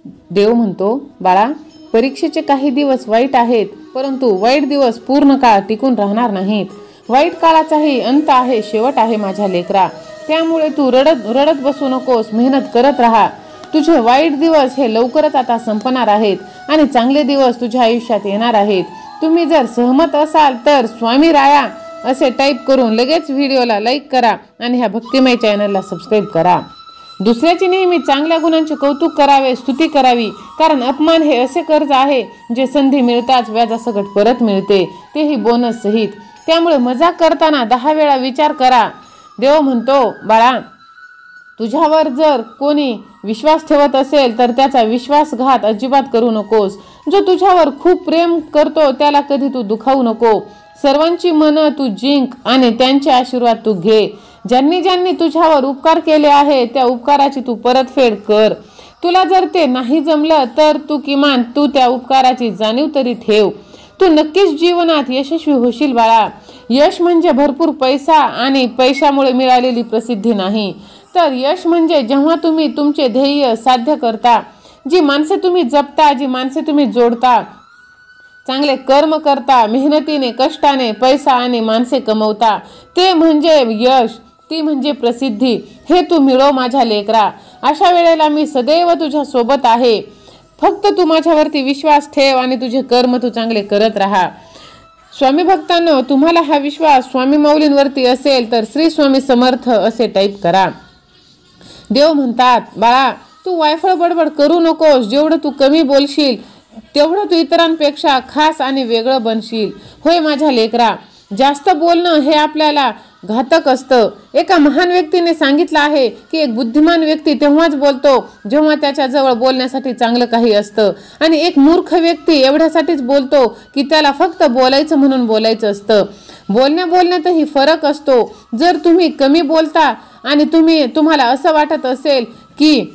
देव म्हणतो, बाळा, परीक्षेचे काही दिवस वाईट आहेत, परंतु वाईट दिवस पूर्ण काळ टिकून राहणार नाहीत. वाईट काळाचाही अंत आहे, शेवट आहे माझ्या लेकरा. त्यामुळे तू रडत बसू नकोस, मेहनत करत राहा. तुझे वाईट दिवस हे लवकरच आता संपणार आहेत आणि चांगले दिवस तुझ्या आयुष्यात येणार आहेत. तुम्ही जर सहमत असाल तर स्वामी राया असे टाईप करून लगेच व्हिडिओला लाईक करा आणि ह्या भक्तिमय चॅनलला सबस्क्राईब करा. दुसऱ्याची नेहमी चांगल्या गुणांचे कौतुक करावे, स्तुती करावी, कारण अपमान हे असे कर्ज आहे जे संधी मिळताच व्याजासकट परत मिळते, तेही बोनस सहित. त्यामुळे मजाक करताना 10 वेळा विचार करा. देव म्हणतो, बाळा, तुझ्यावर जर कोणी विश्वास ठेवत असेल तर त्याचा विश्वासघात अजिबात करू नकोस. जो तुझ्यावर खूप प्रेम करतो त्याला कधी तू दुखावू नको. सर्वांची मनं तू जिंक आणि त्यांचे आशीर्वाद तू घे. ज्यांनी ज्यांनी तुझ्यावर उपकार केले आहे त्या उपकाराची तू परतफेड कर. तुला जर ते नाही जमलं तर किमान तू त्या उपकाराची जाणीव तरी ठेव. तू नक्कीच जीवनात यशस्वी होशील बाळा. यश म्हणजे भरपूर पैसा आणि पैशामुळे मिळालेली प्रसिद्धी नाही, तर यश म्हणजे जेव्हा तुम्ही तुमचे ध्येय साध्य करता, जी माणसे तुम्ही जपता, जी माणसे तुम्ही जोडता, चांगले कर्म करता, मेहनतीने कष्टाने पैसा आणि माणसे कमवता, ते म्हणजे यश, ती म्हणजे प्रसिद्धी. हे तू मिळव माझ्या लेकरा. अशा वेळेला मी सदैव तुझ्या सोबत आहे. फक्त तू माझ्यावरती विश्वास ठेव आणि तुझे कर्म तू चांगले करत राहा. स्वामी भक्तांनो, तुम्हाला हा विश्वास स्वामी माऊलींवरती असेल तर श्री स्वामी समर्थ असे टाईप करा. देव म्हणतात, बाळा, तू वायफळ बडबड करू नकोस. जेवढं तू कमी बोलशील तेवढं तू इतरांपेक्षा खास आणि वेगळं बनशील. होय माझ्या लेकरा, जास्त बोलणं हे आपल्याला घातक असतं. एका महान व्यक्तीने सांगितलं आहे की एक बुद्धिमान व्यक्ती तेव्हाच बोलतो जेव्हा त्याच्याजवळ बोलण्यासाठी चांगलं काही असतं, आणि एक मूर्ख व्यक्ती एवढ्यासाठीच बोलतो की त्याला फक्त बोलायचं म्हणून बोलायचं असतं. बोलण्यातही फरक असतो. जर तुम्ही कमी बोलता आणि तुम्हाला असं वाटत असेल की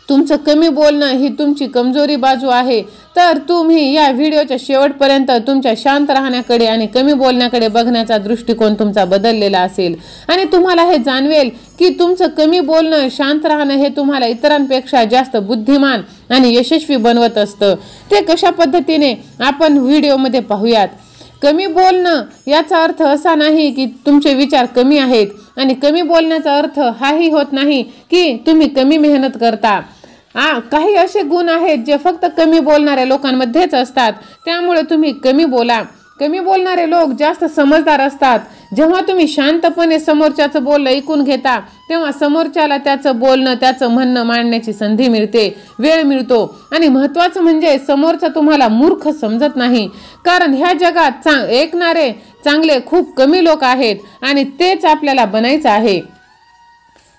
तुमचं कमी बोलणं ही तुमची कमजोरी बाजू आहे, तर तुम्ही या व्हिडिओच्या शेवटपर्यंत तुमच्या शांत राहण्याकडे आणि कमी बोलण्याकडे बघण्याचा दृष्टिकोन तुमचा बदललेला असेल आणि तुम्हाला हे जाणवेल की तुमचं कमी बोलणं, शांत राहणं हे तुम्हाला इतरांपेक्षा जास्त बुद्धिमान आणि यशस्वी बनवत असतं. ते कशा पद्धतीने आपण व्हिडिओमध्ये पाहूयात. कमी बोलणं याचा अर्थ असा नाही की तुमचे विचार कमी आहेत, आणि कमी बोलण्याचा अर्थ हाही होत नाही की तुम्ही कमी मेहनत करता. काही असे गुण आहेत जे फक्त कमी बोलणाऱ्या लोकांमध्येच असतात, त्यामुळे तुम्ही कमी बोला. कमी बोलणारे लोक जास्त समजदार असतात. जेव्हा तुम्ही शांतपणे समोरच्याचं बोलणं ऐकून घेता तेव्हा समोरच्याला त्याचं बोलणं, त्याचं म्हणणं मांडण्याची संधी मिळते, वेळ मिळतो. आणि महत्त्वाचं म्हणजे समोरचा तुम्हाला मूर्ख समजत नाही, कारण ह्या जगात ऐकणारे चांगले खूप कमी लोक आहेत आणि तेच आपल्याला बनायचं आहे.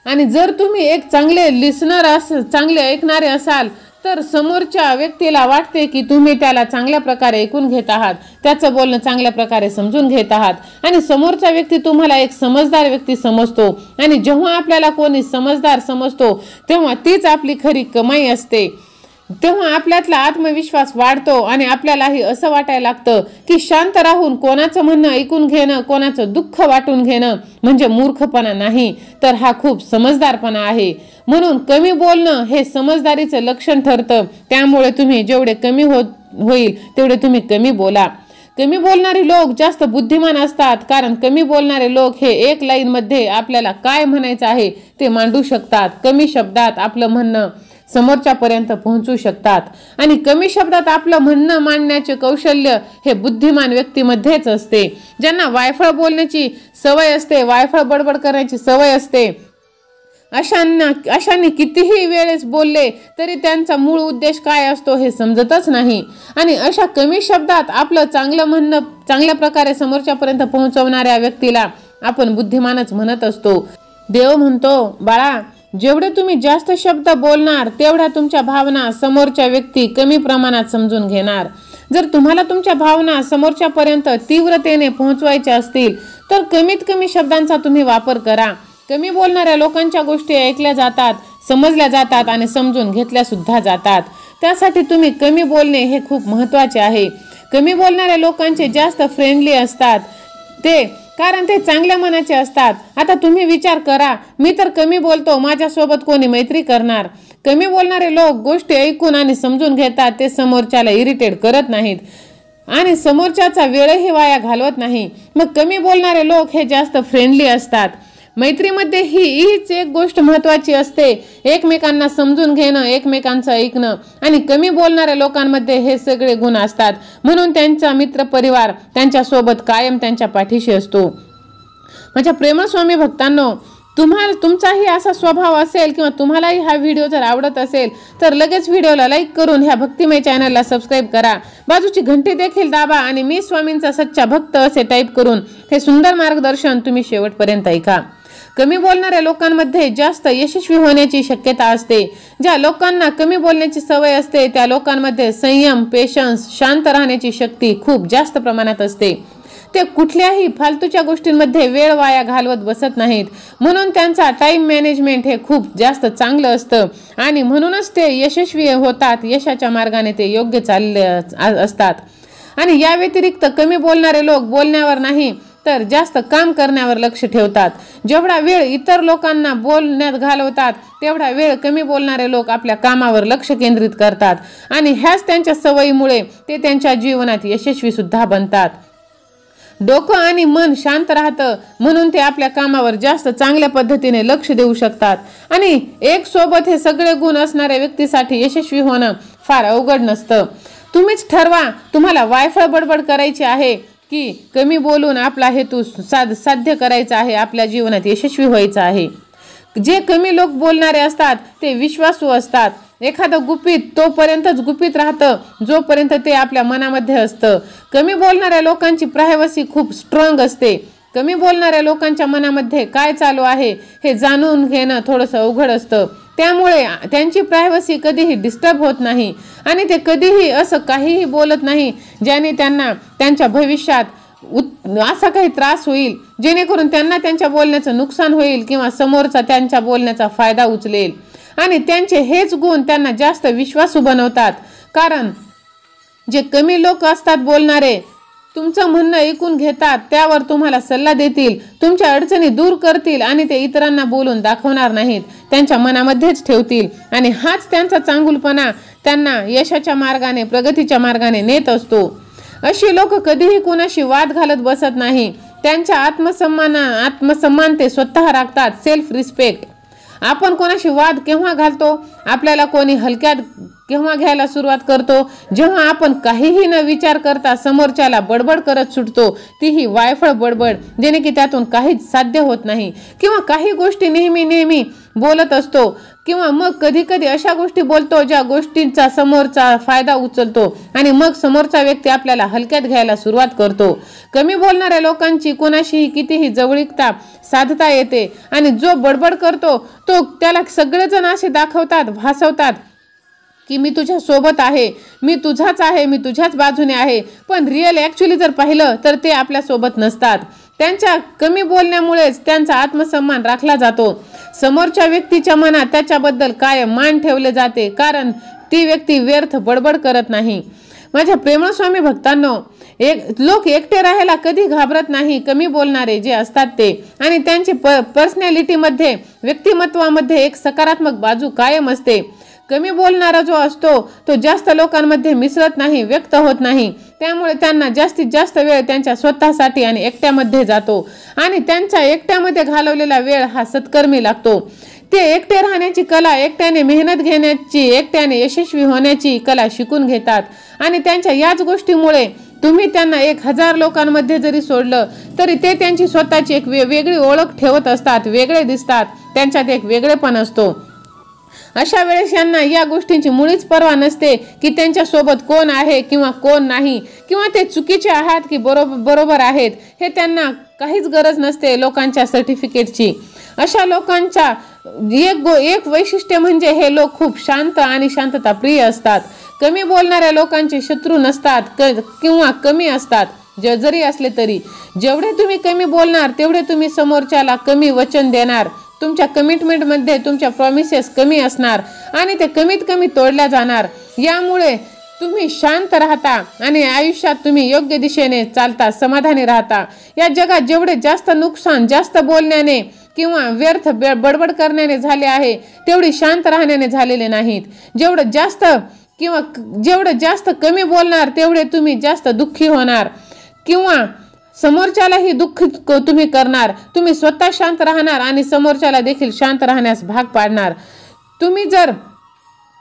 आणि जर तुम्ही एक चांगले लिसनर चांगले ऐकणारे असाल तर समोरच्या व्यक्तीला वाटते की तुम्ही त्याला चांगल्या प्रकारे ऐकून घेत आहात, त्याचं बोलणं चांगल्या प्रकारे समजून घेत आहात, आणि समोरचा व्यक्ती तुम्हाला एक समजदार व्यक्ती समजतो. आणि जेव्हा आपल्याला कोणी समजदार समजतो तेव्हा तीच आपली खरी कमाई असते. तेव्हा आपल्यातला आत्मविश्वास वाढतो आणि आपल्यालाही असं वाटायला लागतं की शांत राहून कोणाचं म्हणणं ऐकून घेणं, कोणाचं दुःख वाटून घेणं म्हणजे मूर्खपणा नाही, तर हा खूप समजदारपणा आहे. म्हणून कमी बोलणं हे समजदारीचं लक्षण ठरतं. त्यामुळे तुम्ही जेवढे कमी होईल तेवढे तुम्ही कमी बोला. कमी बोलणारे लोक जास्त बुद्धिमान असतात, कारण कमी बोलणारे लोक हे एक लाईनमध्ये आपल्याला काय म्हणायचं आहे ते मांडू शकतात. कमी शब्दात आपलं म्हणणं समोरच्यापर्यंत पोहोचू शकतात, आणि कमी शब्दात आपलं म्हणणं मांडण्याचे कौशल्य हे बुद्धिमान व्यक्तीमध्येच असते. ज्यांना वायफळ बोलण्याची सवय असते, वायफळ बडबड करण्याची सवय असते, अशांनी कितीही वेळेस बोलले तरी त्यांचा मूळ उद्देश काय असतो हे समजतच नाही. आणि अशा कमी शब्दात आपलं चांगलं म्हणणं चांगल्या प्रकारे समोरच्यापर्यंत पोहोचवणाऱ्या व्यक्तीला आपण बुद्धिमानच म्हणत असतो. देव म्हणतो, बाळा, जेवढे तुम्ही जास्त शब्द बोलणार तेवढ्या तुमच्या भावना समोरच्या व्यक्ती कमी प्रमाणात समजून घेणार. जर तुम्हाला तुमच्या भावना समोरच्यापर्यंत तीव्रतेने पोहोचवायच्या असतील तर कमीत कमी शब्दांचा तुम्ही वापर करा. कमी बोलणाऱ्या लोकांच्या गोष्टी ऐकल्या जातात, समजल्या जातात आणि समजून घेतल्या सुद्धा जातात. त्यासाठी तुम्ही कमी बोलणे हे खूप महत्त्वाचे आहे. कमी बोलणाऱ्या लोकांचे जास्त फ्रेंडली असतात कारण ते चांगल्या मनाचे असतात. आता तुम्ही विचार करा, मी तर कमी बोलतो, माझ्यासोबत कोणी मैत्री करणार? कमी बोलणारे लोक गोष्टी ऐकून आणि समजून घेतात, ते समोरच्याला इरिटेट करत नाहीत आणि समोरच्याचा वेळही वाया घालवत नाही. मग कमी बोलणारे लोक हे जास्त फ्रेंडली असतात. मैत्रीमध्ये हीच एक गोष्ट महत्त्वाची असते, एकमेकांना समजून घेणं, एकमेकांचं ऐकणं. आणि कमी बोलणाऱ्या लोकांमध्ये हे सगळे गुण असतात, म्हणून त्यांचा मित्रपरिवार त्यांच्यासोबत कायम त्यांच्या पाठीशी असतो. माझ्या प्रेमळ स्वामी भक्तांनो, तुमचाही असा स्वभाव असेल किंवा तुम्हालाही हा व्हिडिओ जर आवडत असेल तर लगेच व्हिडिओला लाईक करून ह्या भक्तिमय चॅनलला सबस्क्राईब करा. बाजूची घंटी देखील दाबा आणि मी स्वामींचा सच्चा भक्त असे टाईप करून हे सुंदर मार्गदर्शन तुम्ही शेवटपर्यंत ऐका. कमी बोलणाऱ्या लोकांमध्ये जास्त यशस्वी होण्याची शक्यता असते. ज्या लोकांना कमी बोलण्याची सवय असते त्या लोकांमध्ये संयम, पेशन्स, शांत राहण्याची शक्ती खूप जास्त प्रमाणात असते. ते कुठल्याही फालतूच्या गोष्टींमध्ये वेळ वाया घालवत बसत नाहीत, म्हणून त्यांचा टाइम मॅनेजमेंट हे खूप जास्त चांगलं असतं आणि म्हणूनच ते यशस्वी होतात. यशाच्या मार्गाने ते योग्य चालले असतात. आणि या व्यतिरिक्त कमी बोलणारे लोक बोलण्यावर नाही तर जास्त काम करण्यावर लक्ष ठेवतात. जेवढा वेळ इतर लोकांना बोलण्यात घालवतात तेवढा वेळ कमी बोलणारे लोक आपल्या कामावर लक्ष केंद्रित करतात आणि ह्याच त्यांच्या सवयीमुळे ते त्यांच्या जीवनात यशस्वी सुद्धा बनतात. डोकं आणि मन शांत राहतं म्हणून ते आपल्या कामावर जास्त चांगल्या पद्धतीने लक्ष देऊ शकतात. आणि एक सोबत हे सगळे गुण असणाऱ्या व्यक्तीसाठी यशस्वी होणं फार अवघड नसतं. तुम्हीच ठरवा तुम्हाला वायफळ बडबड करायची आहे की कमी बोलून आपला हेतू साध्य करायचा आहे, आपल्या जीवनात यशस्वी व्हायचं आहे. जे कमी लोक बोलणारे असतात ते विश्वासू असतात. एखादं गुपित तोपर्यंतच गुपित राहतं जोपर्यंत ते आपल्या मनामध्ये असतं. कमी बोलणाऱ्या लोकांची प्रायव्हसी खूप स्ट्रॉंग असते. कमी बोलणाऱ्या लोकांच्या मनामध्ये काय चालू आहे हे जाणून घेणं थोडंसं अवघड असतं. त्यामुळे त्यांची प्रायव्हसी कधीही डिस्टर्ब होत नाही आणि ते कधीही असं काहीही बोलत नाही ज्याने त्यांना त्यांच्या भविष्यात असा काही त्रास होईल जेणेकरून त्यांना त्यांच्या बोलण्याचं नुकसान होईल किंवा समोरचा त्यांच्या बोलण्याचा फायदा उचलेल. आणि त्यांचे हेच गुण त्यांना जास्त विश्वासू बनवतात. कारण जे कमी लोक असतात बोलणारे, तुमचं म्हणणं ऐकून घेतात, त्यावर तुम्हाला सल्ला देतील, तुमच्या अडचणी दूर करतील आणि ते इतरांना बोलून दाखवणार नाहीत, त्यांच्या मनामध्येच ठेवतील. आणि हाच त्यांचा चांगुलपणा त्यांना यशाच्या मार्गाने, प्रगतीच्या मार्गाने नेत असतो. अशी लोक कधीही कोणाशी वाद घालत बसत नाही. त्यांच्या आत्मसन्मान ते स्वतः राखतात. Self respect. आपण कोणाशी वाद केव्हा घालतो, आपल्याला कोणी हलक्यात केव्हा घ्यायला सुरुवात करतो, जेव्हा आपण काहीही न विचार करता समोरच्याला बडबड करत सुटतो, तीही वायफळ बडबड, जेणे की त्यातून काहीच साध्य होत नाही. किंवा काही गोष्टी नेहमी बोलत असतो किंवा मग कधी कधी अशा गोष्टी बोलतो ज्या गोष्टींचा समोरचा फायदा उचलतो आणि मग समोरचा व्यक्ती आपल्याला हलक्यात घ्यायला सुरुवात करतो. कमी बोलणाऱ्या लोकांची कोणाशीही कितीही जवळीकता साधता येते आणि जो बडबड करतो तो त्याला सगळेजण असे दाखवतात, भासवतात की मी तुझ्या सोबत आहे, मी तुझाच आहे, मी तुझ्याच बाजूने आहे. पण रिअल ॲक्च्युली जर पाहिलं तर ते आपल्या सोबत नसतात. त्यांच्या कमी बोलण्यामुळेच त्यांचा आत्मसन्मान राखला जातो. समोरच्या व्यक्तीच्या मनात त्याच्याबद्दल कायम मान ठेवले जाते, कारण ती व्यक्ती व्यर्थ बडबड करत नाही. माझ्या प्रेमळ स्वामी भक्तांनो, लोक एकटे राहायला कधी घाबरत नाही, कमी बोलणारे जे असतात ते. आणि त्यांची पर्सनॅलिटीमध्ये, व्यक्तिमत्वामध्ये एक सकारात्मक बाजू कायम असते. कमी बोलणारा जो असतो तो जास्त लोकांमध्ये मिसळत नाही, व्यक्त होत नाही. त्यामुळे त्यांना जास्तीत जास्त वेळ त्यांच्या स्वतःसाठी आणि एकट्यामध्ये जातो आणि त्यांच्या एकट्यामध्ये घालवलेला वेळ हा सत्कर्मी लागतो. ते एकटे राहण्याची कला, एकट्याने मेहनत घेण्याची, एकट्याने यशस्वी होण्याची कला शिकून घेतात. आणि त्यांच्या याच गोष्टीमुळे तुम्ही त्यांना 1000 लोकांमध्ये जरी सोडलं तरी ते त्यांची स्वतःची एक वेगळी ओळख ठेवत असतात, वेगळे दिसतात, त्यांच्यात एक वेगळेपण असतो. अशा वेळेस यांना या गोष्टींची मुळीच पर्वा नसते की त्यांच्या सोबत कोण आहे किंवा कोण नाही, किंवा ते चुकीचे आहात की बरोबर आहेत, हे त्यांना काहीच गरज नसते लोकांच्या सर्टिफिकेटची. अशा लोकांच्या एक वैशिष्ट्य म्हणजे हे लोक खूप शांत आणि शांतताप्रिय असतात. कमी बोलणाऱ्या लोकांचे शत्रू नसतात किंवा कमी असतात जरी असले तरी. जेवढे तुम्ही कमी बोलणार तेवढे तुम्ही समोरच्याला कमी वचन देणार. तुमच्या कमिटमेंटमध्ये तुमच्या प्रॉमिसेस कमी असणार आणि ते कमीत कमी तोडल्या जाणार. यामुळे तुम्ही शांत राहता आणि आयुष्यात तुम्ही योग्य दिशेने चालता, समाधानी राहता. या जगात जेवढे जास्त नुकसान जास्त बोलण्याने किंवा व्यर्थ बडबड करण्याने झाले आहे तेवढी शांत राहण्याने झालेले नाहीत. जेवढं जास्त कमी बोलणार तेवढे तुम्ही जास्त दुःखी होणार किंवा समोरच्यालाही दुःख तुम्ही करणार. तुम्ही स्वतः शांत राहणार आणि समोरच्याला देखील शांत राहण्यास भाग पाडणार. तुम्ही जर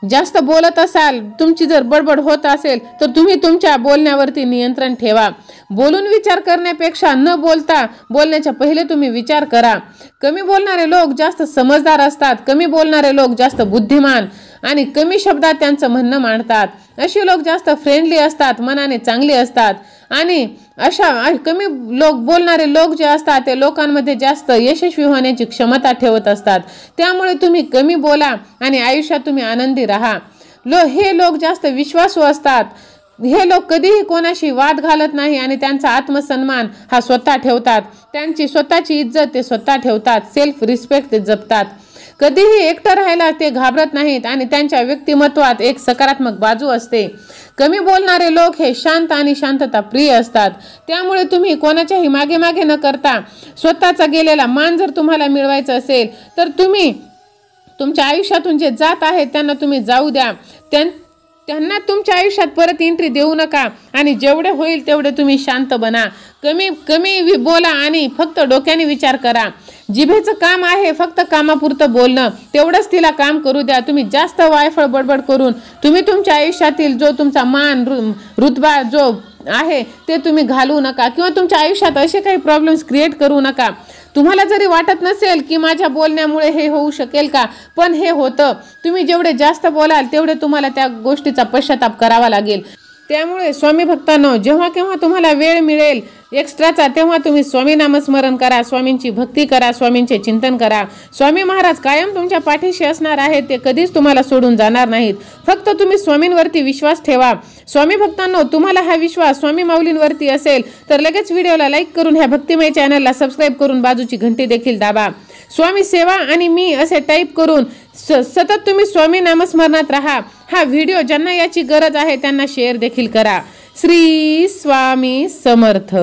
जास्त बोलत असाल, तुमची जर बडबड होत असेल तर तुम्ही तुमच्या बोलण्यावरती नियंत्रण ठेवा. बोलून विचार करण्यापेक्षा न बोलता बोलण्याच्या पहिले तुम्ही विचार करा. कमी बोलणारे लोक जास्त समजदार असतात. कमी बोलणारे लोक जास्त बुद्धिमान आणि कमी शब्दात त्यांचं म्हणणं मांडतात. अशी लोक जास्त फ्रेंडली असतात, मनाने चांगली असतात आणि अशा कमी बोलणारे लोक जे असतात ते लोकांमध्ये जास्त यशस्वी होण्याची क्षमता ठेवत असतात. त्यामुळे तुम्ही कमी बोला आणि आयुष्यात तुम्ही आनंदी राहा. हे लोक जास्त विश्वासू असतात. हे लोक कधीही कोणाशी वाद घालत नाही आणि त्यांचा आत्मसन्मान हा स्वतः ठेवतात. त्यांची स्वतःची इज्जत ते स्वतः ठेवतात. सेल्फ रिस्पेक्ट ते जपतात. कधीही एकटं राहायला ते घाबरत नाहीत आणि त्यांच्या व्यक्तिमत्वात एक सकारात्मक बाजू असते. कमी बोलणारे लोक हे शांत आणि शांतता प्रिय असतात. त्यामुळे तुम्ही कोणाच्याही मागे मागे न करता स्वतःचा गेलेला मान जर तुम्हाला मिळवायचा असेल तर तुम्ही तुमच्या आयुष्यातून जे जात आहेत त्यांना तुम्ही जाऊ द्या. त्यांना तुमच्या आयुष्यात परत एंट्री देऊ नका आणि जेवढे होईल तेवढे तुम्ही शांत बना. कमी बोला आणि फक्त डोक्याने विचार करा. जिभेचं काम आहे फक्त कामापुरतं बोलणं, तेवढंच तिला काम करू द्या. तुम्ही जास्त वायफळ बडबड करून तुम्ही तुमच्या आयुष्यातील जो तुमचा मान रुतबा जो आहे ते तुम्ही घालवू नका किंवा तुमच्या आयुष्यात असे काही प्रॉब्लेम्स क्रिएट करू नका. तुम्हाला जरी वाटत नसेल की माझ्या बोलण्यामुळे हे होऊ शकेल का, पण हे होतं. तुम्ही जेवढे जास्त बोलाल तेवढे तुम्हाला त्या गोष्टीचा पश्चाताप करावा लागेल. त्यामुळे स्वामी भक्तांनो, जेव्हा केव्हा तुम्हाला वेळ मिळेल एक्स्ट्राचा तेव्हा तुम्ही स्वामी नामस्मरण करा, स्वामींची भक्ती करा, स्वामींचे चिंतन करा. स्वामी महाराज कायम तुमच्या पाठीशी असणार आहेत. ते कधीच तुम्हाला सोडून जाणार नाहीत. फक्त तुम्ही स्वामींवरती विश्वास ठेवा. स्वामी भक्तांनो, तुम्हाला हा विश्वास स्वामी माऊलींवरती असेल तर लगेच व्हिडिओला लाईक करून ह्या भक्तिमय चॅनलला सबस्क्राईब करून बाजूची घंटी देखील दाबा. स्वामी सेवा आणि मी असे टाईप करून सतत तुम्ही स्वामी नामस्मरणात राहा. हा व्हिडिओ ज्यांना याची गरज आहे त्यांना शेअर देखील करा. श्री स्वामी समर्थ.